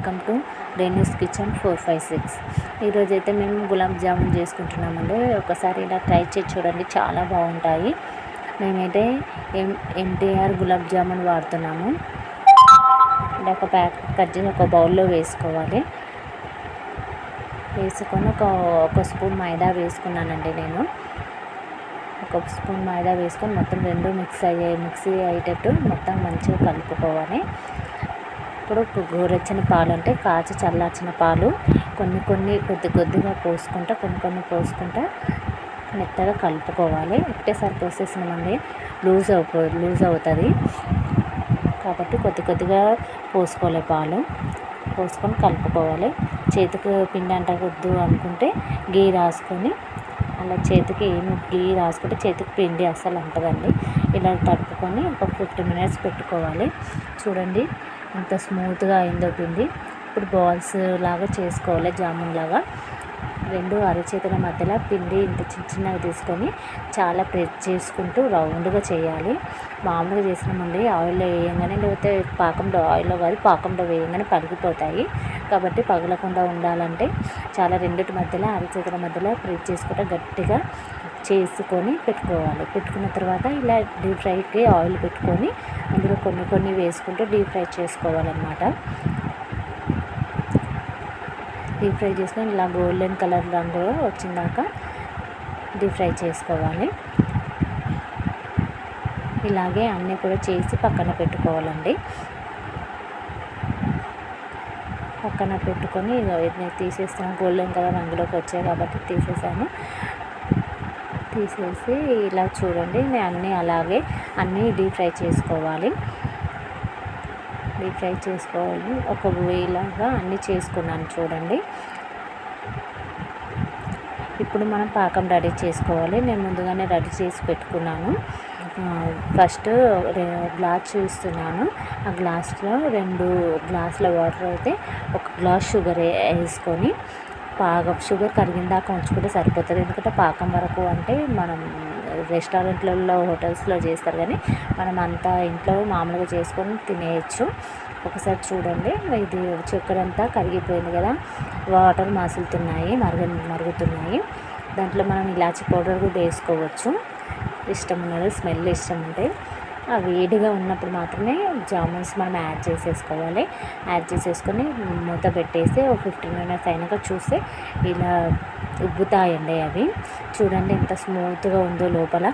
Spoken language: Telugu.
Welcome to Renu's kitchen 456. ఈరోజైతే మేము గులాబ్ జామున్ చేసుకుంటున్నామండి. ఒకసారి ఇలా ట్రై చేసి చూడండి, చాలా బాగుంటాయి. మేమైతే ఎంటీఆర్ గులాబ్ జామున్ వాడుతున్నాము. ఇలా ఒక ప్యాకెట్ కట్ చేసి ఒక బౌల్లో వేసుకోవాలి. వేసుకొని ఒక స్పూన్ మైదా వేసుకున్నానండి. నేను ఒక స్పూన్ మైదా వేసుకొని మొత్తం రెండు మిక్సీ అయ్యేటట్టు మొత్తం మంచిగా కలుపుకోవాలి. ఇప్పుడు గోరెచ్చని పాలు అంటే కాచి చల్లార్చిన పాలు కొద్దిగా పోసుకుంటా పోసుకుంటా మెత్తగా కలుపుకోవాలి. ఒకటేసారి పోసేసినామండి లూజ్ అవుతుంది కాబట్టి కొద్దిగా పోసుకోవాలి. పాలు పోసుకొని కలుపుకోవాలి. చేతికి పిండి అంటకొద్దు అనుకుంటే గీ రాసుకొని అలా చేతికి గీ రాసుకుంటే చేతికి పిండి అస్సలు అంటదండి. ఇలా తడుపుకొని ఒక 15 minutes పెట్టుకోవాలి. చూడండి ఎంత స్మూత్గా అయిందో పిండి. ఇప్పుడు బాల్స్ లాగా చేసుకోవాలి, జామున్ లాగా. రెండు అరచేతుల మధ్యలో పిండి ఇంత చిన్నగా తీసుకొని చాలా ప్రెస్ చేసుకుంటూ రౌండ్గా చేయాలి. మామూలుగా చేసినామండి ఆయిల్లో వేయంగానే, లేకపోతే ఆయిల్లో కాదు పాకంలో వేయంగానే పగిలిపోతాయి. కాబట్టి పగలకుండా ఉండాలంటే చాలా రెండిటి మధ్యలో అరచేతుల మధ్యలో ప్రెస్ చేసుకుంటూ గట్టిగా చేసుకొని పెట్టుకోవాలి. పెట్టుకున్న తర్వాత ఇలా డీప్ ఫ్రైకి ఆయిల్ పెట్టుకొని అందులో కొన్ని వేసుకుంటూ డీప్ ఫ్రై చేసుకోవాలన్నమాట. డీప్ ఫ్రై చేసుకొని ఇలా గోల్డెన్ కలర్ రంగులో వచ్చిందాక డీప్ ఫ్రై చేసుకోవాలి. ఇలాగే అన్నీ కూడా చేసి పక్కన పెట్టుకోవాలండి. పక్కన పెట్టుకొని తీసేస్తాను. గోల్డెన్ కలర్ రంగులోకి వచ్చాయి కాబట్టి తీసేసి ఇలా చూడండి నేను అలాగే అన్నీ డీప్ ఫ్రై చేసుకోవాలి. ఒక వేలాగా అన్నీ చేసుకున్నాను చూడండి. ఇప్పుడు మనం పాకం రెడీ చేసుకోవాలి. నేను ముందుగానే రెడీ చేసి పెట్టుకున్నాను. ఫస్ట్ గ్లాస్ చూస్తున్నాను. ఆ గ్లాస్లో 2 గ్లాసుల వాటర్ అయితే 1 గ్లాస్ షుగర్ వేసుకొని షుగర్ కరిగిన దాకా ఉంచుకుంటే సరిపోతుంది. ఎందుకంటే పాకం వరకు అంటే మనం రెస్టారెంట్లలో హోటల్స్లో చేస్తారు, కానీ మనం అంతా ఇంట్లో మామూలుగా చేసుకొని తినేయచ్చు. ఒకసారి చూడండి, ఇది చక్కెర అంతా కరిగిపోయింది కదా, వాటర్ మరుగుతున్నాయి. దాంట్లో మనం ఇలాచీ పౌడర్ కూడా వేసుకోవచ్చు. ఇష్టం ఉన్నది, స్మెల్ ఇష్టం ఉంటే. ఆ వేడిగా ఉన్నప్పుడు మాత్రమే జామున్స్ మనం యాడ్ చేసేసుకొని మూత పెట్టేసి ఒక 15 minutes అయినాక చూస్తే ఇలా ఉబ్బుతాయండి అవి. చూడండి ఎంత స్మూత్గా ఉందో లోపల.